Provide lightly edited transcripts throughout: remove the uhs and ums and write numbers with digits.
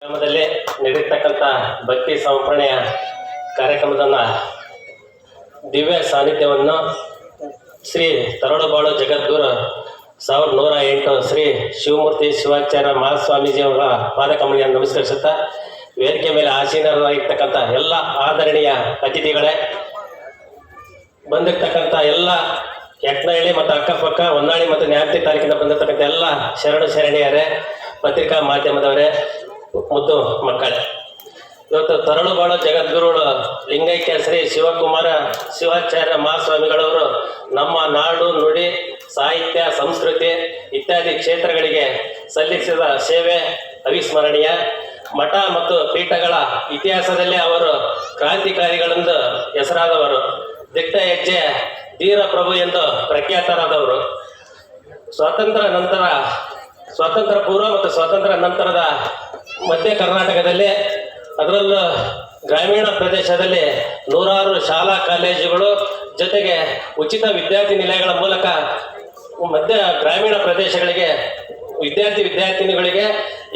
ಗ್ರಾಮದಲ್ಲಿ ನಡೆಯತಕ್ಕಂಥ ಭಕ್ತಿ ಸಮರ್ಪಣೆಯ ಕಾರ್ಯಕ್ರಮದ ದಿವ್ಯ ಸಾನ್ನಿಧ್ಯವನ್ನು ಶ್ರೀ ತರಳುಬಾಳು ಜಗದ್ಗುರು 1108 ಶ್ರೀ ಶಿವಮೂರ್ತಿ ಶಿವಾಚಾರ್ಯ ಮಹಾಸ್ವಾಮೀಜಿಯವರ ಪಾದಕಮಲವನ್ನು ನಮಸ್ಕರಿಸುತ್ತಾ ವೇದಿಕೆ ಮೇಲೆ ಆಸೀನರಾಗಿರ್ತಕ್ಕಂಥ ಎಲ್ಲ ಆದರಣೀಯ ಅತಿಥಿಗಳೇ, ಬಂದಿರತಕ್ಕಂಥ ಎಲ್ಲ ಯತ್ನಹಳ್ಳಿ ಮತ್ತು ಅಕ್ಕಪಕ್ಕ ಹೊನ್ನಾಳಿ ಮತ್ತು ನ್ಯಾಮತಿ ತಾಲೂಕಿನ ಬಂದಿರತಕ್ಕಂಥ ಎಲ್ಲ ಶರಣಿಯರೇ, ಪತ್ರಿಕಾ ಮಾಧ್ಯಮದವರೇ, ಮುದ್ದು ಮಕ್ಕಳೇ, ಇವತ್ತು ತರಳುಬಾಳು ಜಗದ್ಗುರುಗಳು ಲಿಂಗೈಕ್ಯ ಶ್ರೀ ಶಿವಕುಮಾರ ಶಿವಾಚಾರ್ಯ ಮಹಾಸ್ವಾಮಿಗಳವರು ನಮ್ಮ ನಾಡು ನುಡಿ ಸಾಹಿತ್ಯ ಸಂಸ್ಕೃತಿ ಇತ್ಯಾದಿ ಕ್ಷೇತ್ರಗಳಿಗೆ ಸಲ್ಲಿಸಿದ ಸೇವೆ ಅವಿಸ್ಮರಣೀಯ. ಮಠ ಮತ್ತು ಪೀಠಗಳ ಇತಿಹಾಸದಲ್ಲಿ ಅವರು ಕ್ರಾಂತಿಕಾರಿಗಳೆಂದು ಹೆಸರಾದವರು, ದಿಟ್ಟ ಹೆಜ್ಜೆ ಧೀರ ಪ್ರಭು ಎಂದು ಪ್ರಖ್ಯಾತರಾದವರು. ಸ್ವಾತಂತ್ರ್ಯ ಪೂರ್ವ ಮತ್ತು ಸ್ವಾತಂತ್ರ್ಯ ನಂತರದ ಮಧ್ಯ ಕರ್ನಾಟಕದಲ್ಲಿ, ಅದರಲ್ಲೂ ಗ್ರಾಮೀಣ ಪ್ರದೇಶದಲ್ಲಿ ನೂರಾರು ಶಾಲಾ ಕಾಲೇಜುಗಳು ಜೊತೆಗೆ ಉಚಿತ ವಿದ್ಯಾರ್ಥಿ ನಿಲಯಗಳ ಮೂಲಕ ಗ್ರಾಮೀಣ ಪ್ರದೇಶಗಳಿಗೆ ವಿದ್ಯಾರ್ಥಿನಿಗಳಿಗೆ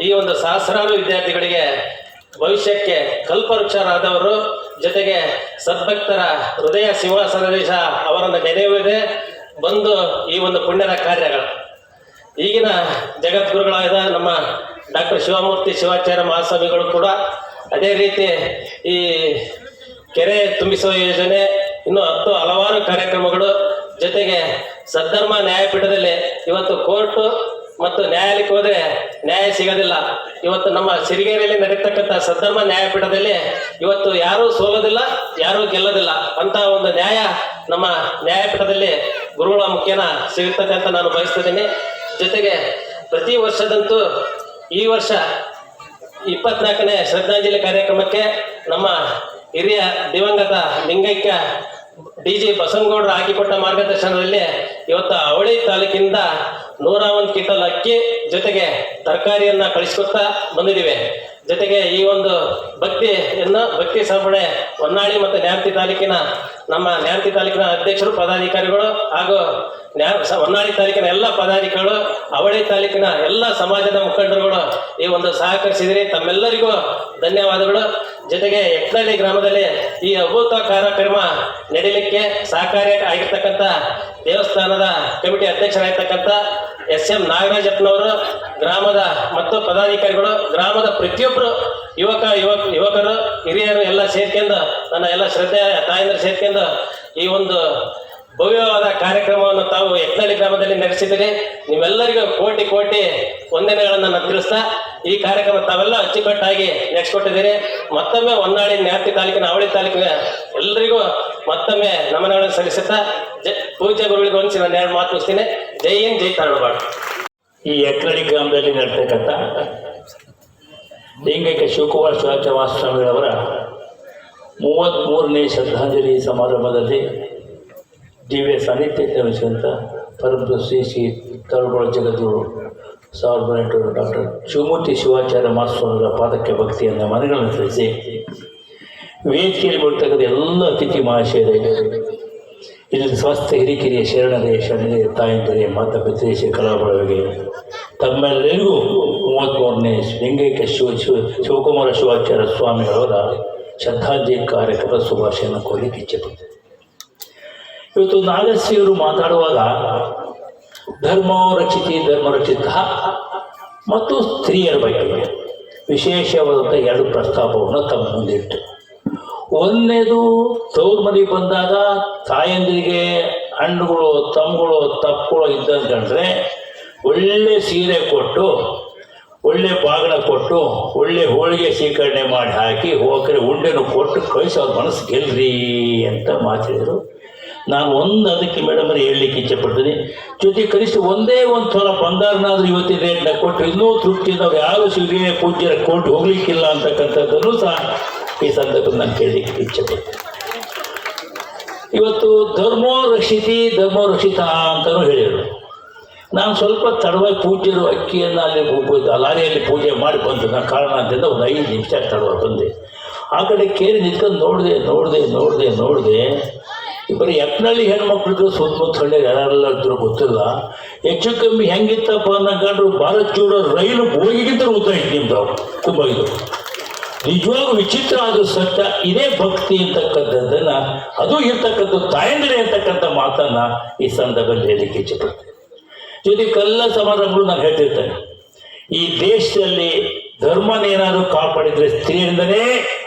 ಈ ಒಂದು ಸಹಸ್ರಾರು ವಿದ್ಯಾರ್ಥಿಗಳಿಗೆ ಭವಿಷ್ಯಕ್ಕೆ ಕಲ್ಪವೃಕ್ಷರಾದವರು. ಜೊತೆಗೆ ಸದ್ಭಕ್ತರ ಹೃದಯ ಸಿಂಹಾಸನದೀಶ ಅವರನ್ನು ನೆನೆಯುವುದೇ ಬಂದು ಈ ಒಂದು ಪುಣ್ಯದ ಕಾರ್ಯಗಳು. ಈಗಿನ ಜಗದ್ಗುರುಗಳಾದ ನಮ್ಮ ಡಾಕ್ಟರ್ ಶಿವಮೂರ್ತಿ ಶಿವಾಚಾರ್ಯ ಮಹಾಸ್ವಾಮಿಗಳು ಕೂಡ ಅದೇ ರೀತಿ ಈ ಕೆರೆ ತುಂಬಿಸುವ ಯೋಜನೆ, ಇನ್ನೂ ಹಲವಾರು ಕಾರ್ಯಕ್ರಮಗಳು, ಜೊತೆಗೆ ಸದ್ಧರ್ಮ ನ್ಯಾಯಪೀಠದಲ್ಲಿ ಇವತ್ತು ಕೋರ್ಟು ಮತ್ತು ನ್ಯಾಯಾಲಯಕ್ಕೆ ಹೋದರೆ ನ್ಯಾಯ ಸಿಗೋದಿಲ್ಲ. ಇವತ್ತು ನಮ್ಮ ಸಿರಿಗೆರೆಯಲ್ಲಿ ನಡೀತಕ್ಕಂಥ ಸದ್ಧರ್ಮ ನ್ಯಾಯಪೀಠದಲ್ಲಿ ಇವತ್ತು ಯಾರೂ ಸೋಲೋದಿಲ್ಲ, ಯಾರೂ ಗೆಲ್ಲೋದಿಲ್ಲ ಅಂತ ಒಂದು ನ್ಯಾಯ ನಮ್ಮ ನ್ಯಾಯಪೀಠದಲ್ಲಿ ಗುರುಗಳ ಮುಖೇನ ಸಿಗುತ್ತದೆ ಅಂತ ನಾನು ಬಯಸ್ತಿದ್ದೀನಿ. ಜೊತೆಗೆ ಪ್ರತಿ ವರ್ಷದಂತೂ ಈ ವರ್ಷ 24ನೇ ಶ್ರದ್ಧಾಂಜಲಿ ಕಾರ್ಯಕ್ರಮಕ್ಕೆ ನಮ್ಮ ಹಿರಿಯ ದಿವಂಗತ ಲಿಂಗೈಕ್ಯ ಡಿ.ಜಿ. ಬಸವನಗೌಡರು ಹಾಕಿಕೊಟ್ಟ ಮಾರ್ಗದರ್ಶನದಲ್ಲಿ ಇವತ್ತು ಅವಳಿ ತಾಲೂಕಿನಿಂದ 101 ಕ್ವಿಂಟಲ್ ಅಕ್ಕಿ ಜೊತೆಗೆ ತರಕಾರಿಯನ್ನು ಕಳಿಸ್ಕೊಡ್ತಾ ಬಂದಿದ್ದೀವಿ. ಜೊತೆಗೆ ಈ ಒಂದು ಭಕ್ತಿ ಸಮರ್ಪಣೆ ಹೊನ್ನಾಳಿ ಮತ್ತು ನ್ಯಾಮತಿ ತಾಲೂಕಿನ ಅಧ್ಯಕ್ಷರು, ಪದಾಧಿಕಾರಿಗಳು ಹಾಗೂ ಹೊನ್ನಾಳಿ ತಾಲೂಕಿನ ಎಲ್ಲ ಪದಾಧಿಕಾರಿಗಳು, ಅವಳಿ ತಾಲೂಕಿನ ಎಲ್ಲ ಸಮಾಜದ ಮುಖಂಡರುಗಳು ಈ ಒಂದು ಸಹಕರಿಸಿದಿರಿ. ತಮ್ಮೆಲ್ಲರಿಗೂ ಧನ್ಯವಾದಗಳು. ಜೊತೆಗೆ ಯತ್ನಹಳ್ಳಿ ಗ್ರಾಮದಲ್ಲಿ ಈ ಅದ್ಭುತ ಕಾರ್ಯಕ್ರಮ ನಡೀಲಿಕ್ಕೆ ಸಹಕಾರಿ ಆಗಿರ್ತಕ್ಕಂಥ ದೇವಸ್ಥಾನದ ಕಮಿಟಿ ಅಧ್ಯಕ್ಷರಾಗಿರ್ತಕ್ಕಂಥ ಎಸ್.ಎಂ. ನಾಗರಾಜಪ್ಪನವರು, ಗ್ರಾಮದ ಮತ್ತು ಪದಾಧಿಕಾರಿಗಳು, ಗ್ರಾಮದ ಪ್ರತಿಯೊಬ್ಬರು ಯುವಕರು ಹಿರಿಯರು ಎಲ್ಲ ಸೇರ್ಕೊಂಡು, ನನ್ನ ಎಲ್ಲ ಶ್ರದ್ಧೆ ತಾಯಂದ್ರ ಸೇರ್ಕೊಂಡು ಈ ಒಂದು ಭವ್ಯವಾದ ಕಾರ್ಯಕ್ರಮವನ್ನು ತಾವು ಯತ್ನಹಳ್ಳಿ ಗ್ರಾಮದಲ್ಲಿ ನಡೆಸಿದ್ದೀರಿ. ನಿಮ್ಮೆಲ್ಲರಿಗೂ ಕೋಟಿ ವಂದನೆಗಳನ್ನು ನಾನು ತಿಳಿಸ್ತಾ ಈ ಕಾರ್ಯಕ್ರಮ ತಾವೆಲ್ಲ ಅಚ್ಚುಕಟ್ಟಾಗಿ ನಡೆಸಿಕೊಟ್ಟಿದ್ದೀರಿ. ಮತ್ತೊಮ್ಮೆ ಹೊನ್ನಾಳಿ ನ್ಯಾಮತಿ ತಾಲೂಕಿನ ಅವಳಿ ತಾಲೂಕಿನ ಎಲ್ಲರಿಗೂ ಮತ್ತೊಮ್ಮೆ ನಮನಗಳನ್ನು ಸಲ್ಲಿಸುತ್ತಾ ಪೂಜ್ಯ ಗುರುಗಳಿಗೆ ಹೊಂದಿಸಿ ನಾನು 2 ಮಾತು ಮುಗಿಸ್ತೀನಿ. ಜೈ ಹಿಂದ್, ಜೈ ತರಳುಬಾಳು. ಈ ಯತ್ನಹಳ್ಳಿ ಗ್ರಾಮದಲ್ಲಿ ನಡ್ತಕ್ಕಂಥ ಲಿಂಗೈಕ್ಯ ಶಿವಕುಮಾರ ಶಿವಾಚಾರ್ಯ ಮಹಾಸ್ವಾಮಿಗಳವರ 33ನೇ ಶ್ರದ್ಧಾಂಜಲಿ ಸಮಾರಂಭದಲ್ಲಿ ದಿವ್ಯ ಸಾನ್ನಿಧ್ಯ ವಹಿಸಿದಂಥ ಪರಮ ಶ್ರೀ ತರಳುಬಾಳು ಜಗದ್ಗುರು 1108 ಡಾಕ್ಟರ್ ಶಿವಮೂರ್ತಿ ಶಿವಾಚಾರ್ಯ ಮಹಾಸ್ವಾಮಿಗಳ ಪಾದಕ್ಕೆ ಭಕ್ತಿಯನ್ನು ಮನಗಳನ್ನು ಸಲ್ಲಿಸಿ ವೇದಿಕೆಯಲ್ಲಿ ಬರ್ತಕ್ಕಂಥ ಎಲ್ಲ ಅತಿಥಿ ಮಹಾಶಯರೇ, ಇಲ್ಲಿ ಸ್ವಸ್ಥ ಹಿರಿಕಿರಿಯ ಶರಣರೇ ತಾಯಂದಿರೇ, ಮಾತಾ ಪಿತೃ ಕಲಾಬಳಗೆ ತಮ್ಮೆಲ್ಲರಿಗೂ 33ನೇ ಲಿಂಗೈಕ್ಯ ಶಿವಕುಮಾರ ಶಿವಾಚಾರ್ಯ ಸ್ವಾಮಿಗಳವರ ಶ್ರದ್ಧಾಂಜಲಿ ಕಾರ್ಯಕ್ರಮದ ಶುಭಾಶಯವನ್ನು ಕೋರಲಿಕ್ಕೆ ಇಚ್ಛೆಪಡ್ತೇನೆ. ಇವತ್ತು ನಾಗಶ್ರೀಯವರು ಮಾತಾಡುವಾಗ ಧರ್ಮ ರಕ್ಷಿತ ಮತ್ತು ಸ್ತ್ರೀಯರ ಬಗ್ಗೆ ವಿಶೇಷವಾದಂಥ 2 ಪ್ರಸ್ತಾಪವನ್ನು ತಮ್ಮ ಮುಂದಿಟ್ಟು, ಒಂದನೇದು ತವ್ರ ಮನೆಗೆ ಬಂದಾಗ ತಾಯಂದಿರಿಗೆ ಹಣ್ಣುಗಳು, ತಮ್ಮಗಳು, ತಪ್ಪುಗಳು ಇದ್ದಂದ್ರೆ ಒಳ್ಳೆ ಸೀರೆ ಕೊಟ್ಟು, ಒಳ್ಳೆ ಬಾಗಿನ ಕೊಟ್ಟು, ಒಳ್ಳೆ ಹೋಳಿಗೆ ಸ್ವೀಕರಣೆ ಮಾಡಿ ಹಾಕಿ ಹೋಗ್ರೆ ಉಂಡೆನೂ ಕೊಟ್ಟು ಕಳಿಸಿ ಅವ್ರ ಮನಸ್ಸು ಗೆಲ್ರಿ ಅಂತ ಮಾತಾಡಿದರು. ನಾನು ಅದಕ್ಕೆ ಮೇಡಮಲ್ಲಿ ಹೇಳಲಿಕ್ಕೆ ಇಚ್ಛೆಪಡ್ತೀನಿ. ಜೊತೆ ಕನಿಷ್ಠ ಒಂದೇ ಒಂದು ಸಲ ಬಂಗಾರನಾದ್ರೂ ಇವತ್ತಿನ ರೇಟ್ನ ಕೊಟ್ಟು ಇನ್ನೂ ತೃಪ್ತಿಯಿಂದ ಅವ್ರು ಯಾರು ಶಿವನೇ ಪೂಜ್ಯರ ಕೊಟ್ಟು ಹೋಗ್ಲಿಕ್ಕಿಲ್ಲ ಅಂತಕ್ಕಂಥದ್ದನ್ನು ಸಹ ಈ ಸಂದರ್ಭದಲ್ಲಿ ನಾನು ಕೇಳಲಿಕ್ಕೆ ಇಚ್ಛೆಪಡ್ತೀನಿ. ಇವತ್ತು ಧರ್ಮೋ ರಕ್ಷಿತ ಅಂತಲೂ ಹೇಳಿದರು. ನಾನು ಸ್ವಲ್ಪ ತಡವಾಗಿ ಪೂಜ್ಯರು ಅಕ್ಕಿಯನ್ನು ಅಲ್ಲಿ ಲಾರಿಯಲ್ಲಿ ಪೂಜೆ ಮಾಡಿ ಬಂದು ನಾನು ಕಾರಣ ಅಂತಂದ ಒಂದು 5 ನಿಮಿಷ ತಡವಾಗಿ ಬಂದೆ. ಆ ಕಡೆ ಕೇರಿ ನಿಂತ್ಕೊಂಡು ನೋಡಿದೆ. ಬರೀ ಯತ್ನಳ್ಳಿ ಹೆಣ್ಮಕ್ಳಿದ್ರು ಸುತ್ತಮುತ್ತ ಹಳ್ಳಿ ಯಾರೆಲ್ಲ ಇದ್ರು ಗೊತ್ತಿಲ್ಲ. ಹೆಚ್ಚು ಕಮ್ಮಿ ಹೆಂಗಿತ್ತಪ್ಪ ಅನ್ನೋ ಭಾರತ್ ಜೋಡೋ ರೈಲು ಬೋಗಿಗಿಂತ ಉದ್ದ ಇತ್ತು ನಿಮ್ದು ತುಂಬ ಇದು. ನಿಜವಾಗೂ ವಿಚಿತ್ರ ಆದರೂ ಸತ್ಯ. ಇದೇ ಭಕ್ತಿ ಅಂತಕ್ಕಂಥದ್ದನ್ನು ಅದು ಇರ್ತಕ್ಕಂಥ ತಾಯಂದಿರೆ ಅಂತಕ್ಕಂಥ ಮಾತನ್ನು ಈ ಸಂದರ್ಭದಲ್ಲಿ ಹೇಳಲಿಕ್ಕೆ ಇಚ್ಛೆಪಡ್ತೇನೆ. ಜೊತೆಗೆ ಎಲ್ಲ ಸಮಾರಂಭಗಳು ನಾನು ಹೇಳ್ತಿರ್ತೇನೆ, ಈ ದೇಶದಲ್ಲಿ ಧರ್ಮನೇನಾದರೂ ಕಾಪಾಡಿದರೆ ಸ್ತ್ರೀಯಿಂದಲೇ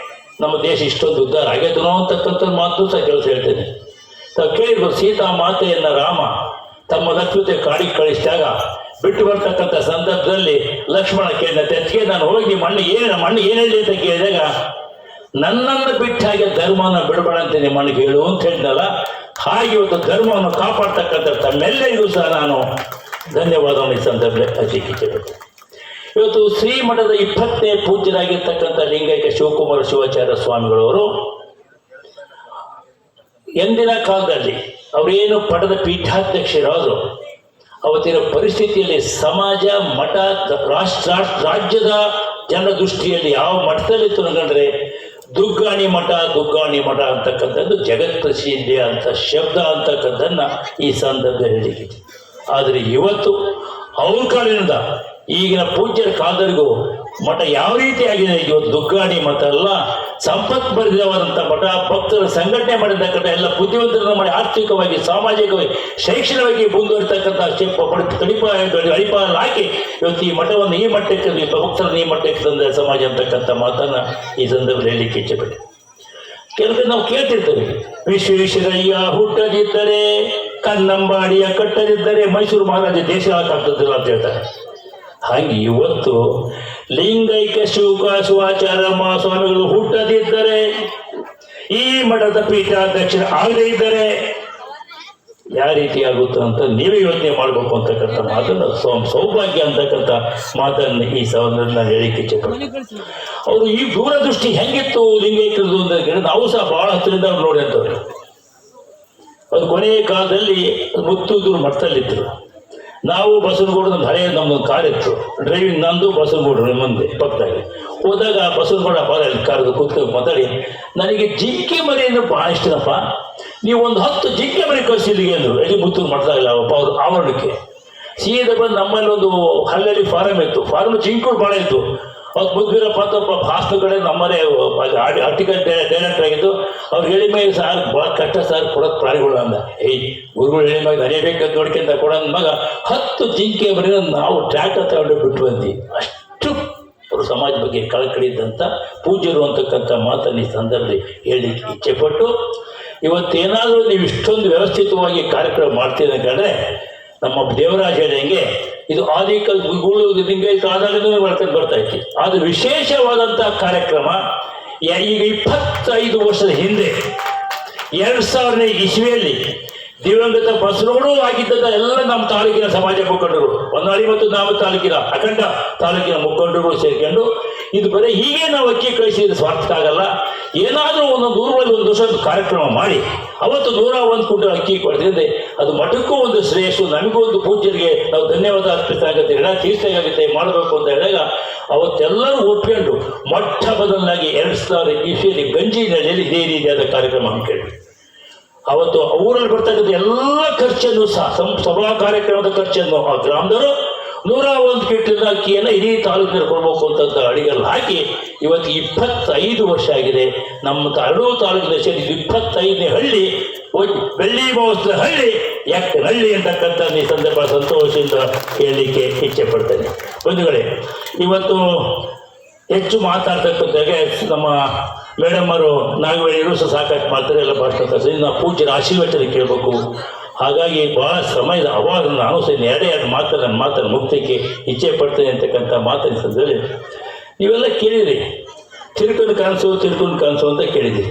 ನಮ್ಮ ದೇಶ ಇಷ್ಟೊಂದು ಉದ್ಧಾರ ಆಗ್ಯದನೋ ಅಂತಕ್ಕಂಥ ಮಾತು ಸಹ ಕೆಲಸ ಹೇಳ್ತೇನೆ. ತಾವು ಕೇಳಿರ್ಬೋದು, ಸೀತಾ ಮಾತೆಯನ್ನು ರಾಮ ತಮ್ಮ ಲಕ್ಷ್ಮತೆ ಕಾಡಿಗೆ ಕಳಿಸಿದಾಗ ಬಿಟ್ಟು ಬರ್ತಕ್ಕಂಥ ಸಂದರ್ಭದಲ್ಲಿ ಲಕ್ಷ್ಮಣ ಕೇಳಿದ ತೆಚ್ಚಿಗೆ ನಾನು ಹೋಗಿ ನಮ್ಮ ಅಣ್ಣ ಏನು ಹೇಳಿ ಅಂತ ಕೇಳಿದಾಗ, ನನ್ನನ್ನು ಬಿಟ್ಟ ಹಾಗೆ ಧರ್ಮವನ್ನು ಬಿಡಬೇಡ ಅಂತ ನಿಮ್ಮ ಅಣ್ಣಗೆ ಹೇಳು ಅಂತ ಹೇಳಿದ್ನಲ್ಲ. ಹಾಗೆ ಇವತ್ತು ಧರ್ಮವನ್ನು ಕಾಪಾಡ್ತಕ್ಕಂಥ ತಮ್ಮೆಲ್ಲರಿಗೂ ಸಹ ನಾನು ಧನ್ಯವಾದವನ್ನು ಈ ಸಂದರ್ಭದಲ್ಲಿ ಹಂಚಿಕೆ. ಇವತ್ತು ಶ್ರೀಮಠದ 20ನೇ ಪೂಜ್ಯರಾಗಿರ್ತಕ್ಕಂಥ ಲಿಂಗೈಕ್ಯ ಶಿವಕುಮಾರ ಶಿವಾಚಾರ್ಯ ಸ್ವಾಮಿಗಳವರು ಎಂದಿನ ಕಾಲದಲ್ಲಿ ಅವರೇನು ಪಡೆದ ಪೀಠಾಧ್ಯಕ್ಷರಾದರು, ಅವತ್ತಿನ ಪರಿಸ್ಥಿತಿಯಲ್ಲಿ ಸಮಾಜ, ಮಠ, ರಾಜ್ಯದ ಜನರ ದೃಷ್ಟಿಯಲ್ಲಿ ಯಾವ ಮಠದಲ್ಲಿತ್ತು ಅನ್ಕೊಂಡ್ರೆ ದುಗ್ಗಾಣಿ ಮಠ ಅಂತಕ್ಕಂಥದ್ದು ಜಗತ್ಪ್ರಸಿದ್ಧಿ ಅಂತ ಶಬ್ದ ಅಂತಕ್ಕಂಥದ್ದನ್ನು ಈ ಸಂದರ್ಭದಲ್ಲಿ ಹೇಳಿಕೆ. ಆದರೆ ಇವತ್ತು ಅವ್ರ ಕಾಲದಿಂದ ಈಗಿನ ಪೂಜ್ಯರ ಕಾಲದವರೆಗೂ ಮಠ ಯಾವ ರೀತಿಯಾಗಿದೆ, ಇವತ್ತು ದುಗ್ಗಾಣಿ ಮಠ ಅಲ್ಲ, ಸಂಪತ್ಭರಿತವಾದಂಥ ಮಠ, ಭಕ್ತರ ಸಂಘಟನೆ ಮಾಡಿರ್ತಕ್ಕಂಥ ಎಲ್ಲ ಬುದ್ಧಿವಂತರನ್ನು ಮಾಡಿ ಆರ್ಥಿಕವಾಗಿ, ಸಾಮಾಜಿಕವಾಗಿ, ಶೈಕ್ಷಣಿಕವಾಗಿ ಮುಂದುವರಿತಕ್ಕಂಥ ಅಡಿಪಾಲ ಹಾಕಿ ಇವತ್ತು ಈ ಮಠವನ್ನು ಈ ಮಟ್ಟಕ್ಕೆ, ಭಕ್ತರನ್ನು ಈ ಮಟ್ಟಕ್ಕೆ ತಂದ ಸಮಾಜ ಅಂತಕ್ಕಂಥ ಮಾತನ್ನು ಈ ಸಂದರ್ಭದಲ್ಲಿ ಹೇಳಲಿಕ್ಕೆ ಇಚ್ಛೆಪಟ್ಟೆ. ಕೆಲವರು ನಾವು ಕೇಳ್ತಿರ್ತೇವೆ, ವಿಶ್ವೇಶ್ವರಯ್ಯ ಹುಟ್ಟದಿದ್ದರೆ, ಕನ್ನಂಬಾಡಿಯ ಕಟ್ಟದಿದ್ದರೆ ಮೈಸೂರು ಮಹಾರಾಜ ದೇಶ ಆಗ್ತದಿಲ್ಲ ಅಂತ ಹೇಳ್ತಾರೆ. ಹಾಗೆ ಇವತ್ತು ಲಿಂಗೈಕ್ಯ ಶಿವಾಚಾರ್ಯ ಮಹಾಸ್ವಾಮಿಗಳು ಹುಟ್ಟದಿದ್ದರೆ, ಈ ಮಠದ ಪೀಠಾಧ್ಯಕ್ಷ ಆಗದೇ ಇದ್ದರೆ ಯಾವ ರೀತಿ ಆಗುತ್ತೆ ಅಂತ ನೀವೇ ಯೋಚನೆ ಮಾಡಬೇಕು ಅಂತಕ್ಕಂಥ ಮಾತನ್ನು ಸೌಭಾಗ್ಯ ಅಂತಕ್ಕಂಥ ಮಾತನ್ನು ಈ ಸಂದರ್ಭದಲ್ಲಿ ಹೇಳಿಕ್ಕೆ ಇಚ್ಛೆಪಡ್ತೀನಿ. ಅವರು ಈ ದೂರದೃಷ್ಟಿ ಹೆಂಗಿತ್ತು ಲಿಂಗೈಕ್ಯದ್ದು ಅಂತ ನಾವು ಸಹ ಬಹಳ ಹತ್ತಿರದಿಂದ ಅವ್ರು ನೋಡಿ ಅಂತವ್ರು. ಅದು ಕೊನೆಯ ಕಾಲದಲ್ಲಿ ಮುತ್ತೂದೂರು ಮಠದಲ್ಲಿದ್ದರು. ನಾವು ಬಸವನಗೌಡ ನಮ್ಮ ಹಳೆಯ ನಮ್ಮದೊಂದು ಕಾರ್ ಇತ್ತು, ಡ್ರೈವಿಂಗ್ ನಂದು, ಬಸವನಗೌಡರು ಮುಂದೆ ಪಕ್ಕದಾಗಿ ಹೋದಾಗ ಬಸವನಗೌಡ ಅಲ್ಲಿ ಕಾರದು ಕೂತ್ಕೊಂಡು ಮಾತಾಡಿ, ನನಗೆ ಜಿಂಕೆ ಮರಿ ಅಂದ್ರೆ ಭಾಳ ಇಷ್ಟನಪ್ಪ, ನೀವು ಒಂದು 10 ಜಿಂಕೆ ಮರಿ ಕಳಿಸಿಲ್ಲಿಗೆ ಅಂದರು. ಎಲ್ಲಿ ಮುತ್ತೂರು ಮಠದಾಗಲ್ಲ ಅವ್ರ ಆವರಣಕ್ಕೆ ಸೀದಾ ಬಂದು ನಮ್ಮಲ್ಲಿ ಒಂದು ಹಳ್ಳಿಯಲ್ಲಿ ಫಾರಮ್ ಇತ್ತು, ಫಾರಮ್ ಜಿಂಕುಗಳು ಭಾಳ ಇತ್ತು. ಅವ್ರು ಮುದ್ದಿರಪ್ಪ ಅಂತಪ್ಪ ಭಾಷಣ ಕಡೆ ನಮ್ಮನೆ ಆರ್ಟಿಕಲ್ ಡೈರೆಕ್ಟರ್ ಆಗಿದ್ದು. ಅವ್ರು ಹೇಳಿ ಮೇಲೆ ಸಾರ್ ಭಾಳ ಕಷ್ಟ ಸಾರ್ ಕೊಡೋದು ಪ್ರಾಣಿಗಳು ಅಂದ. ಗುರುಗಳು ಹೇಳಿ ಮ್ಯಾಗ ನಡಿಬೇಕಂತ ನೋಡ್ಕೊಂತ ಕೊಡೋದ್ ಮಗ 10 ಜಿಂಕೆ ಬರೀ ನಾವು ಟ್ರ್ಯಾಕ್ಟರ್ ತಗೊಂಡು ಬಿಟ್ಟು ಬಂದ್ವಿ. ಅಷ್ಟು ಅವರು ಸಮಾಜ ಬಗ್ಗೆ ಕಳಕಳಿದ್ದಂಥ ಪೂಜ್ಯರು ಅಂತಕ್ಕಂಥ ಮಾತನ್ನು ಈ ಸಂದರ್ಭದಲ್ಲಿ ಹೇಳಲಿಕ್ಕೆ ಇಚ್ಛೆಪಟ್ಟು, ಇವತ್ತೇನಾದರೂ ನೀವು ಇಷ್ಟೊಂದು ವ್ಯವಸ್ಥಿತವಾಗಿ ಕಾರ್ಯಕ್ರಮ ಮಾಡ್ತೀರಂದ್ರೆ ನಮ್ಮ ದೇವರಾಜ ಹೇಳಿದಂಗೆ ಇದು ಆದಿಕಲ್ ಲಿಂಗೈಕ್ಯ ಆಧಾರದಿಂದ ಮಾಡ್ಕೊಂಡು ಬರ್ತಾ ಇತ್ತು. ಆದರೆ ವಿಶೇಷವಾದಂಥ ಕಾರ್ಯಕ್ರಮ ಈಗ 25 ವರ್ಷದ ಹಿಂದೆ 2000ನೇ ಇಸ್ವಿಯಲ್ಲಿ ದಿವಂಗತ ಬಸವನಗೌಡರು ಆಗಿದ್ದ ಎಲ್ಲ ನಮ್ಮ ತಾಲೂಕಿನ ಸಮಾಜ ಮುಖಂಡರು, ಹೊನ್ನಾಳಿ ಮತ್ತು ನಾವು ತಾಲೂಕಿನ ಅಖಂಡ ತಾಲೂಕಿನ ಮುಖಂಡರುಗಳು ಸೇರ್ಕೊಂಡು ಇದು ಬರೀ ಹೀಗೆ ನಾವು ಅಕ್ಕಿ ಕಳಿಸಿದ್ರೆ ಸ್ವಾರ್ಥ ಆಗಲ್ಲ, ಏನಾದರೂ ಒಂದೊಂದು ಊರಲ್ಲಿ ಒಂದು ವರ್ಷದ ಕಾರ್ಯಕ್ರಮ ಮಾಡಿ ಅವತ್ತು 101 ಕ್ವಿಂಟಲ್ ಅಕ್ಕಿ ಕೊಡ್ತಿದ್ದೆ, ಅದು ಮಠಕ್ಕೂ ಒಂದು ಶ್ರೇಯಸ್ಸು, ನಮಗೂ ಒಂದು ಪೂಜ್ಯರಿಗೆ ನಾವು ಧನ್ಯವಾದ ಅರ್ಪಿಸಾಗುತ್ತೆ, ಎಲ್ಲ ತೀರ್ಥಾಗುತ್ತೆ ಮಾಡಬೇಕು ಅಂತ ಹೇಳಿದಾಗ ಅವತ್ತೆಲ್ಲರೂ ಒಪ್ಕೊಂಡು ಮೊಟ್ಟ ಮೊದಲನಾಗಿ 2000 ಇಸ್ವಿಯಲ್ಲಿ ಗಂಜಿನಹಳ್ಳಿಯಲ್ಲಿ ಇದೇ ರೀತಿಯಾದ ಕಾರ್ಯಕ್ರಮ ಹಮ್ಮಿಕೊಂಡ್ವಿ. ಅವತ್ತು ಊರಲ್ಲಿ ಬರ್ತಕ್ಕಂಥ ಎಲ್ಲ ಖರ್ಚನ್ನು ಸಹ ಸಭಾ ಕಾರ್ಯಕ್ರಮದ ಖರ್ಚನ್ನು ಆ ಗ್ರಾಮದವರು 101 ಕ್ವಿಂಟಲ್ ಅಕ್ಕಿಯನ್ನು ಇಡೀ ತಾಲೂಕಿನಲ್ಲಿ ಕೊಡಬೇಕು ಅಂತ ಅಡಿಗೆಲ್ಲ ಹಾಕಿ ಇವತ್ತು 25 ವರ್ಷ ಆಗಿದೆ. ನಮ್ಮ ಎರಡೂ ತಾಲೂಕಿನ ಸೇರಿ 25ನೇ ಹಳ್ಳಿ ಬೆಳ್ಳಿ ಮಹೋತ್ಸವ ಹಳ್ಳಿ ಹಳ್ಳಿ ಅಂತಕ್ಕಂಥ ಈ ಸಂದರ್ಭ ಸಂತೋಷದಿಂದ ಹೇಳಲಿಕ್ಕೆ ಇಚ್ಛೆ ಪಡ್ತೇನೆ. ಬಂಧುಗಳೇ, ಇವತ್ತು ಹೆಚ್ಚು ಮಾತಾಡ್ತಕ್ಕಂಥಾಗೆ ನಮ್ಮ ಮೇಡಮ್ ಅವರು ನಾಗವೇಣಿಯರು ಸಹ ಸಾಕಷ್ಟು ಮಾಡ್ತಾರೆ, ಎಲ್ಲ ಭಾಷಣ ನಾವು ಪೂಜ್ಯರ ಆಶೀರ್ವಚನ ಕೇಳಬೇಕು. ಹಾಗಾಗಿ ಭಾಳ ಸಮಯದ ಅವಾಗ ನಾನು ಸಹ ಎರಡು ಮಾತನ್ನು ಮುಕ್ತಕ್ಕೆ ಇಚ್ಛೆ ಪಡ್ತೇನೆ ಅಂತಕ್ಕಂಥ ಮಾತಿನ ಸಂದರ್ಭದಲ್ಲಿ ನೀವೆಲ್ಲ ಕೇಳಿದ್ರಿ, ತಿರ್ಕೊಂಡು ಕನಸು ಅಂತ ಕೇಳಿದ್ರಿ.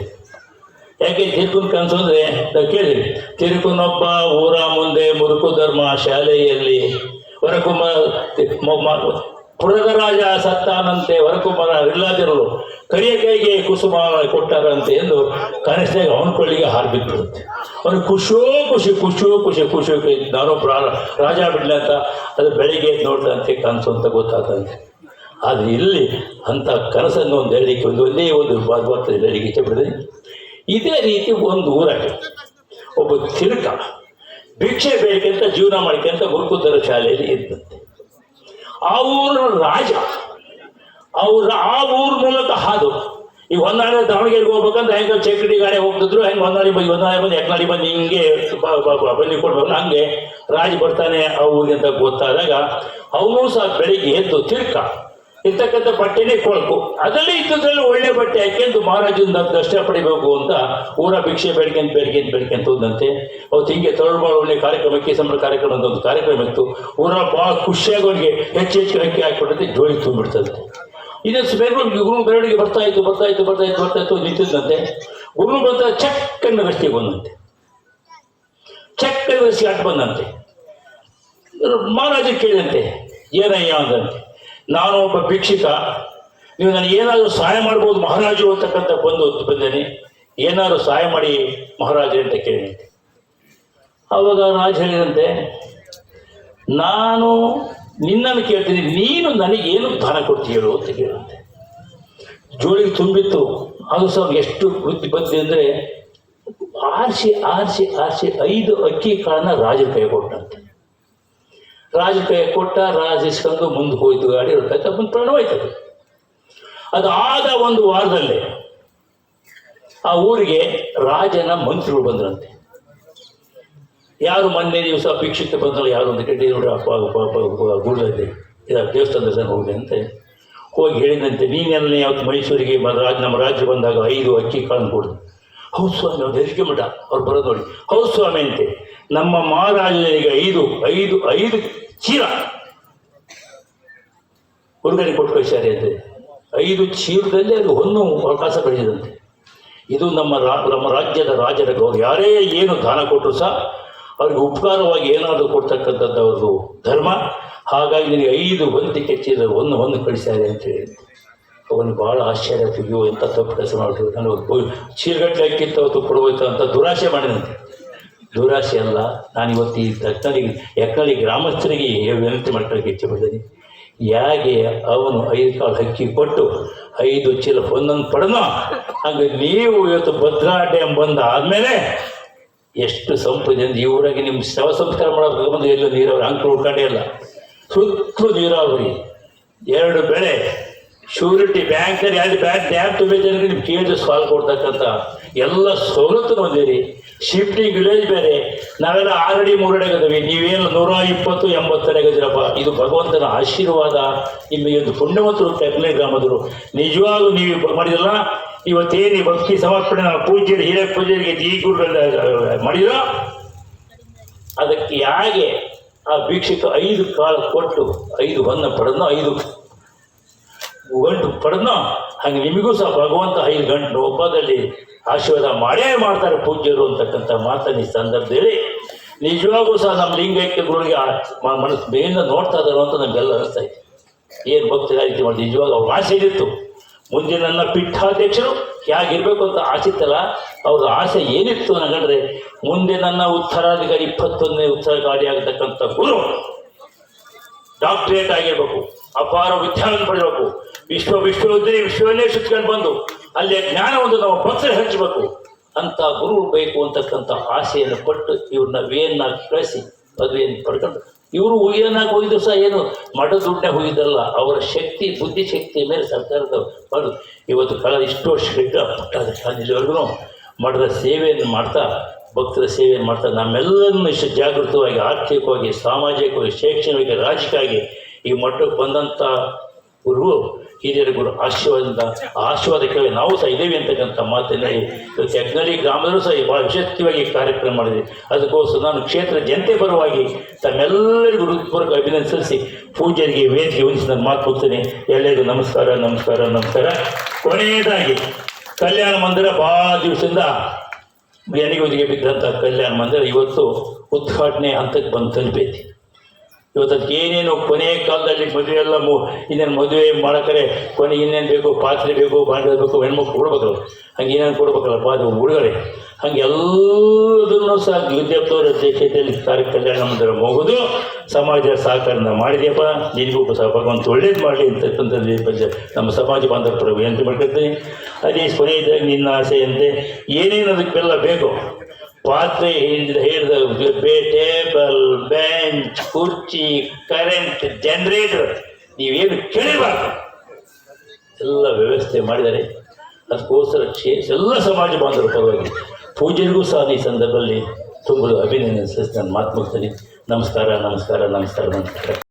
ಯಾಕೆ ತಿರ್ಕೊಂಡು ಕನಸು ಅಂದರೆ ನಾವು ಕೇಳಿದ್ರಿ, ತಿರುಕುನೊಬ್ಬ ಊರ ಮುಂದೆ ಮುರುಕು ಧರ್ಮ ಶಾಲೆಯಲ್ಲಿ ಪುರದ ರಾಜ ಸತ್ತಾನಂತೆ ಹೊರಕುಮಾರ ಇಲ್ಲಾದಿರಲು ಕರಿಯ ಕೈಗೆ ಕುಸುಮ ಕೊಟ್ಟಾರಂತೆ ಎಂದು ಕನಸಿನಾಗ ಅವನ ಕೊಳ್ಳಿಗೆ ಹಾರು ಬಿದ್ದುಬಿಡುತ್ತೆ. ಅವನು ಖುಷಿ ನಾನೊಬ್ಬ ರಾಜ ಬಿಡ್ಲ ಅಂತ ಅದು ಬೆಳಿಗ್ಗೆ ನೋಡ್ದಂತೆ ಕನಸು ಅಂತ ಗೊತ್ತಾಗ್ತಂತೆ. ಆದರೆ ಇಲ್ಲಿ ಅಂಥ ಕನಸನ್ನು ಒಂದು ಹೇಳಲಿಕ್ಕೆ ಒಂದೇ ಒಂದು ಬರ್ತದೆ ಹೇಳಲಿಕ್ಕೆ ಇಚ್ಛೆ ಪಡ್ತೀನಿ. ಇದೇ ರೀತಿ ಒಂದು ಊರಾಗೆ ಒಬ್ಬ ತಿರುಕ ಭಿಕ್ಷೆ ಬೇಕಂತ ಜೀವನ ಮಾಡ್ಕೊಂತ ಗುರುಕುಲದ ಶಾಲೆಯಲ್ಲಿ ಇದ್ದಂತೆ. ಆ ಊರ ರಾಜ ಆ ಊರ ಮೂಲಕ ಹಾದು ಈಗ ಹೊನ್ನಾಳಿ ದಾವಣಗೆರೆಗೆ ಹೋಗ್ಬೇಕಂದ್ರೆ ಹೆಂಗೆ ಚಕ್ಕಡಿ ಗಾಡಿ ಹೋಗ್ತಿದ್ರು, ಹೆಂಗೆ ಹೊನ್ನಾಳಿ ಬಂದು ಎಕ್ನಾಳಿ ಬಂದು ಹಿಂಗೆ ಬನ್ನಿ ಕೊಡ್ಬೇಕು, ಹಂಗೆ ರಾಜ ಬರ್ತಾನೆ ಆ ಊರಿಗೆ ಅಂತ ಗೊತ್ತಾದಾಗ ಅವನು ಸಹ ಬೆಳಿಗ್ಗೆ ಎದ್ದು ತಿರ್ಕ ಇರ್ತಕ್ಕಂಥ ಬಟ್ಟೆನೇ ಕೊಳಕು, ಅದರಲ್ಲಿ ಇದ್ದದ್ರಲ್ಲಿ ಒಳ್ಳೆ ಬಟ್ಟೆ ಹಾಕ್ಯಂದು ಮಹಾರಾಜನ ದರ್ಶನ ಪಡಿಬೇಕು ಅಂತ ಊರ ಭಿಕ್ಷೆ ಬೇಡ್ಕೊಂತ ಹೋದಂತೆ. ಅವತ್ತು ಹಿಂಗೆ ತಳಬಾಳು ಒಳ್ಳೆ ಕಾರ್ಯಕ್ರಮಕ್ಕೆ ಸಂಬಳ ಕಾರ್ಯಕ್ರಮ ಅಂತ ಒಂದು ಕಾರ್ಯಕ್ರಮ ಇತ್ತು. ಊರ ಭಾಳ ಖುಷಿಯಾಗಿ ಅವನಿಗೆ ಹೆಚ್ಚು ಅಕ್ಕಿ ಹಾಕಿಬಿಡುತ್ತೆ, ಜೋಳಿ ತುಂಬಿಡ್ತದೆ. ಇದನ್ನು ಗುರು ಬೆರಳಿಗೆ ಬರ್ತಾ ಇತ್ತು ನಿಂತಿದ್ದಂತೆ. ಗುರು ಬರ್ತಾ ಚಕ್ಕನ್ನು ರಸ್ತೆಗೆ ಬಂದಂತೆ, ಚಕ್ಕನ್ನು ರಸ್ತೆಗೆ ಅಡ್ಡ ಬಂದಂತೆ. ಮಹಾರಾಜ ಕೇಳಿದಂತೆ, ಏನಯ್ಯ ಅಂದಂತೆ. ನಾನು ಒಬ್ಬ ಭಿಕ್ಷಿಕ, ನೀವು ನನಗೆ ಏನಾದರೂ ಸಹಾಯ ಮಾಡ್ಬೋದು ಮಹಾರಾಜರು ಅಂತಕ್ಕಂಥ ಬಂದೇನೆ, ಏನಾದರೂ ಸಹಾಯ ಮಾಡಿ ಮಹಾರಾಜರು ಅಂತ ಕೇಳಿದಂತೆ. ಆವಾಗ ರಾಜ ಹೇಳಿದಂತೆ, ನಾನು ನಿನ್ನನ್ನು ಕೇಳ್ತೀನಿ, ನೀನು ನನಗೇನು ದಾನ ಕೊಡ್ತೀಯೋ ಅಂತ ಕೇಳಂತೆ. ಜೋಳಿಗೆ ತುಂಬಿತ್ತು. ಅದು ಸಹ ಎಷ್ಟು ವೃತ್ತಿ ಬಂದಿದೆ ಅಂದರೆ ಆರಿಸಿ 5 ಅಕ್ಕಿ ಕಾಳನ್ನ ರಾಜರ ಕೈ ಕೊಟ್ಟಂತೆ. ರಾಜ ಕೈ ಕೊಟ್ಟ, ರಾಜ ಇಸ್ಕೊಂಡು ಮುಂದೆ ಹೋಯ್ತು ಗಾಡಿ ಹೊರಟಾಯ್ತು, ಬಂದು ಪ್ರಾಣವಾಯ್ತದೆ. ಅದಾದ ಒಂದು ವಾರದಲ್ಲೇ ಆ ಊರಿಗೆ ರಾಜನ ಮಂತ್ರಿಗಳು ಬಂದ್ರಂತೆ. ಯಾರು ಮೊನ್ನೆ ದಿವಸ ಭಿಕ್ಷಿತ ಬಂದಲ್ಲ ಯಾರು ಅಂತ ಕೇಳಿ ನೋಡಿ, ಗುಡ್ಡಲ್ಲಿ ದೇವಸ್ಥಾನದ ಹೋಗಿದೆ ಅಂತೆ. ಹೋಗಿ ಹೇಳಿದಂತೆ, ನೀನೆಲ್ಲ ಯಾವತ್ತು ಮೈಸೂರಿಗೆ ನಮ್ಮ ರಾಜ್ಯ ಬಂದಾಗ 5 ಅಕ್ಕಿ ಕಾಳನ್ನು ಕೊಡ್ದು. ಹೌದು ಸ್ವಾಮಿ, ಅವ್ರು ಹೆರಿಗೆ ಮಠ ಅವ್ರು ಬರೋದು ನೋಡಿ. ಹೌದು ಸ್ವಾಮಿ ಅಂತೆ, ನಮ್ಮ ಮಹಾರಾಜನಿಗೆ 5 ಚೀಲ ಉಡುಗೊರೆ ಕೊಟ್ಟು ಕಳಿಸ್ಯಾರೆ ಅಂತೆ. 5 ಚೀಲದಲ್ಲಿ ಅದು ಹೊನ್ನು ಅವಕಾಶ ಬೆಳೆದಿದಂತೆ. ಇದು ನಮ್ಮ ರಾಜ್ಯದ ರಾಜರ ಗೌರವ. ಯಾರೇ ಏನು ದಾನ ಕೊಟ್ಟರು ಸಹ ಅವ್ರಿಗೆ ಉಪಕಾರವಾಗಿ ಏನಾದರೂ ಕೊಡ್ತಕ್ಕಂಥದ್ದು ಅವ್ರದ್ದು ಧರ್ಮ. ಹಾಗಾಗಿ ನಿನಗೆ 5 ವಂತಿಕೆ ಚೀಲ ಒಂದು ಕಳಿಸ್ಯಾರೆ ಅಂತ ಹೇಳಿ ಅವನಿಗೆ ಭಾಳ ಆಶ್ಚರ್ಯ ಆಯ್ತು. ಎಂಥ ತಪ್ಪು ಕೆಲಸ ಮಾಡಿದ್ರು, ನನಗೆ ಚೀಲಗಟ್ಟಲೆ ಅಕ್ಕಿತ್ತು ಅವತ್ತು ಕೊಡಬೇಕು ಅಂತ ದುರಾಸೆ ಮಾಡಿದಂತೆ. ದುರಾಸೆ ಅಲ್ಲ, ನಾನಿವತ್ತು ಈ ಎಕ್ಕನಳ್ಳಿ ಗ್ರಾಮಸ್ಥರಿಗೆ ವಿನಂತಿ ಮಾಡ್ಕೊಳ್ಳೋಕೆ ಇಚ್ಛೆ ಪಡ್ತೀನಿ. ಹೇಗೆ ಅವನು 5 ಕಾಳು ಅಕ್ಕಿ ಕೊಟ್ಟು 5 ಚೀಲ ಒಂದೊಂದು ಪಡೆದ, ಹಾಗೆ ನೀವು ಇವತ್ತು ಭದ್ರಾ ಡ್ಯಾಮ್ ಬಂದ ಆದಮೇಲೆ ಎಷ್ಟು ಸಂಪದೆ ಈ ಊರಾಗಿ ನಿಮ್ಮ ಶವ ಸಂಸ್ಕಾರ ಮಾಡೋದು ಎಲ್ಲೂ ನೀರಾವರಿ ಅಂಕಲು ಉಳ್ಕೊಂಡೇ ಇಲ್ಲ, ಸುತ್ತಲೂ ನೀರಾವರಿ, 2 ಬೆಳೆ, ಶ್ಯೂರಿಟಿ ಬ್ಯಾಂಕಲ್ಲಿ 2 ಬ್ಯಾಂಕ್ ಡ್ಯಾಮ್ ತುಂಬಿದ್ರೆ ನಿಮ್ಗೆ ಕೇಳಿದ್ರೆ ಸಾಲ ಕೊಡ್ತಕ್ಕಂಥ ಎಲ್ಲ ಸವಲತ್ತು ಹೊಂದಿರಿ. ಶಿಫ್ಟಿಂಗ್ ವಿಲೇಜ್ ಬೇರೆ, ನಾವೆಲ್ಲ 6 ಅಡಿ 3 ಅಡಿ ಆಗದವಿ, ನೀವೇನು 120 80 ಅಡಿ ಆಗದಿರಪ್ಪ. ಇದು ಭಗವಂತನ ಆಶೀರ್ವಾದ. ನಿಮಗೆ ಒಂದು ಪುಣ್ಯವಂತರು ಕೆಕ್ಕಲೆ ಗ್ರಾಮದರು. ನಿಜವಾಗ್ಲೂ ನೀವು ಮಾಡಿದಲ್ಲ, ಇವತ್ತೇನು ಭಕ್ತಿ ಸಮರ್ಪಣೆ ನಾವು ಪೂಜ್ಯರು ಹಿರಿಯ ಪೂಜ್ಯರಿಗೆ ಈ ಗುರುಗಳ ಮಾಡಿದೋ, ಅದಕ್ಕೆ ಹೇಗೆ ಆ ಭಿಕ್ಷಕ 5 ಕಾಳು ಕೊಟ್ಟು 5 ಹೊನ್ನ ಪಡೆದ್ನೋ, 5 ಗಂಟು ಪಡೆದ್ನೋ, ಹಾಗೆ ನಿಮಗೂ ಸಹ ಭಗವಂತ 5 ಗಂಟು ಒಬ್ಬದಲ್ಲಿ ಆಶೀರ್ವಾದ ಮಾಡೇ ಮಾಡ್ತಾರೆ ಪೂಜ್ಯರು ಅಂತಕ್ಕಂಥ ಮಾತನ್ನು ಈ ಸಂದರ್ಭದಲ್ಲಿ ನಿಜವಾಗೂ ಸಹ ನಮ್ಮ ಲಿಂಗೈಕ್ಯ ಗುರುಗಳಿಗೆ ಮನಸ್ಸು ಬೇಗ ನೋಡ್ತಾ ಇದ್ದಾರೋ ಅಂತ ನಮಗೆಲ್ಲ ಅನಿಸ್ತಾ ಇತ್ತು. ಏನು ಭಕ್ತಿ ರೀತಿ ಮಾಡಿ ನಿಜವಾಗ ಅವ್ರ ಆಸೆ ಇತ್ತು, ಮುಂದೆ ನನ್ನ ಪೀಠಾಧ್ಯಕ್ಷರು ಹೇಗಿರ್ಬೇಕು ಅಂತ ಆಸೆ ಇತ್ತಲ್ಲ, ಅವ್ರ ಆಸೆ ಏನಿತ್ತು ಅನ್ನಂದ್ರೆ ಮುಂದೆ ನನ್ನ ಉತ್ತರಾಧಿಕಾರಿ 21ನೇ ಉತ್ತರಾಧಿಕಾರಿ ಆಗತಕ್ಕಂಥ ಗುರು ಡಾಕ್ಟರೇಟ್ ಆಗಿರ್ಬೇಕು, ಅಪಾರ ವಿದ್ಯಾವನ್ನು ಪಡೆಯಬೇಕು, ವಿಶ್ವವನ್ನೇ ಸುತ್ಕೊಂಡು ಬಂದು ಅಲ್ಲಿ ಜ್ಞಾನವನ್ನು ನಾವು ಭಕ್ತರು ಹಂಚಬೇಕು ಅಂತ ಗುರು ಬೇಕು ಅಂತಕ್ಕಂಥ ಆಸೆಯನ್ನು ಪಟ್ಟು ಇವ್ರನ್ನ ವೇಯನ್ನಾಗಿ ಕಳಿಸಿ ಮದುವೆಯನ್ನು ಪಡ್ಕೊಂಡು ಇವರು ಏನಾಗಿ ಹೋಗಿದ್ರು ಸಹ ಏನು ಮಠ ದುಡ್ಡೇ ಹೋಗಿದ್ದಲ್ಲ, ಅವರ ಶಕ್ತಿ ಬುದ್ಧಿಶಕ್ತಿಯ ಮೇಲೆ ಸರ್ಕಾರದ ಬರು ಇವತ್ತು ಕಳೆದ ಇಷ್ಟು ವರ್ಷಗಳಿಂದ ಪಟ್ಟಾಧಿಕಾರಿವರೆಗೂ ಮಠದ ಸೇವೆಯನ್ನು ಮಾಡ್ತಾ ಭಕ್ತರ ಸೇವೆಯನ್ನು ಮಾಡ್ತಾ ನಮ್ಮೆಲ್ಲರನ್ನು ಇಷ್ಟು ಜಾಗೃತವಾಗಿ ಆರ್ಥಿಕವಾಗಿ ಸಾಮಾಜಿಕವಾಗಿ ಶೈಕ್ಷಣಿಕವಾಗಿ ರಾಜಕೀಯವಾಗಿ ಈ ಮಠಕ್ಕೆ ಬಂದಂಥ ಗುರು ಹಿರಿಯರ ಗುರು ಆಶೀರ್ವಾದಕ್ಕೆ ನಾವು ಸಹ ಇದ್ದೇವೆ ಅಂತಕ್ಕಂಥ ಮಾತನ್ನು ಇವತ್ತು ಯಜ್ಞಳ್ಳಿ ಗ್ರಾಮದಲ್ಲೂ ಸಹ ಭಾಳ ವಿಶೇಷವಾಗಿ ಕಾರ್ಯಕ್ರಮ ಮಾಡಿದೆ. ಅದಕ್ಕೋಸ್ಕರ ನಾನು ಕ್ಷೇತ್ರ ಜನತೆ ಪರವಾಗಿ ತಮ್ಮೆಲ್ಲರಿಗೂ ಹೃತ್ಪೂರ್ವಕ ಅಭಿನಂದಿಸಿ ಪೂಜ್ಯರಿಗೆ ವೇದಿಕೆ ಹೊಂದಿಸಿ ನಾನು ಮಾತು ಹೋಗ್ತೇನೆ. ಎಲ್ಲರಿಗೂ ನಮಸ್ಕಾರ. ಕೊನೆಯದಾಗಿ ಕಲ್ಯಾಣ ಮಂದಿರ ಭಾಳ ದಿವಸದಿಂದ ಎಣಿಗೋದಿಗೆ ಬಿದ್ದಂಥ ಕಲ್ಯಾಣ ಮಂದಿರ ಇವತ್ತು ಉದ್ಘಾಟನೆ ಹಂತಕ್ಕೆ ಬಂದು ತಲುಪೈತಿ. ಇವತ್ತು ಅದಕ್ಕೆ ಏನೇನು ಕೊನೆಯ ಕಾಲದಲ್ಲಿ ಮದುವೆ ಎಲ್ಲ ಇನ್ನೇನು ಮದುವೆ ಮಾಡೋಕರೆ ಕೊನೆಗೆ ಇನ್ನೇನು ಬೇಕು, ಪಾತ್ರೆ ಬೇಕು, ಬಾಂಡೆ ಬೇಕು, ಹೆಣ್ಮಕ್ಳು ಕೊಡ್ಬೇಕಲ್ಲ, ಹಂಗೆ ಏನೇನು ಕೊಡ್ಬೇಕಲ್ಲಪ್ಪ ಅದು ಉಡುಗೊರೆ, ಹಂಗೆ ಎಲ್ಲದನ್ನೂ ಸಹ ವಿದ್ಯಾರ್ಥಿಯವರ ಅಧ್ಯಕ್ಷತೆಯಲ್ಲಿ ಕಲ್ಯಾಣ ಮಂದಿರ ಮುಗಿದು ಸಮಾಜ ಸಹಕಾರನ ಮಾಡಿದೆಯಪ್ಪ. ನಿನಗೂ ಸಹ ಭಗವಂತ ಒಳ್ಳೇದು ಮಾಡಲಿ ಅಂತಕ್ಕಂಥದ್ದು ನಮ್ಮ ಸಮಾಜ ಬಾಂಧವರ ವಿನಂತಿ ಮಾಡ್ಕೊಳ್ತೀನಿ. ಅದೇ ಕೊನೆಯದಾಗಿ ನಿನ್ನ ಆಸೆಯಂತೆ ಏನೇನು ಅದಕ್ಕೆಲ್ಲ ಬೇಕು ಪಾತ್ರೆ ಹಿಡಿದು ಟೇಬಲ್, ಬೆಂಚ್, ಕುರ್ಚಿ, ಕರೆಂಟ್, ಜನರೇಟರ್ ನೀವೇನು ಕೇಳಿಬಾರ್ದು ಎಲ್ಲ ವ್ಯವಸ್ಥೆ ಮಾಡಿದ್ದಾರೆ. ಅದಕ್ಕೋಸ್ಕರ ಎಲ್ಲ ಸಮಾಜ ಬಾಂಧವರ ಪರವಾಗಿ ಪೂಜೆಗೂ ಸಹ ಈ ಸಂದರ್ಭದಲ್ಲಿ ತುಂಬ ಅಭಿನಂದನೆ ನಾನು ಮಾತು ಮುಗಿಸ್ತೀನಿ. ನಮಸ್ಕಾರ.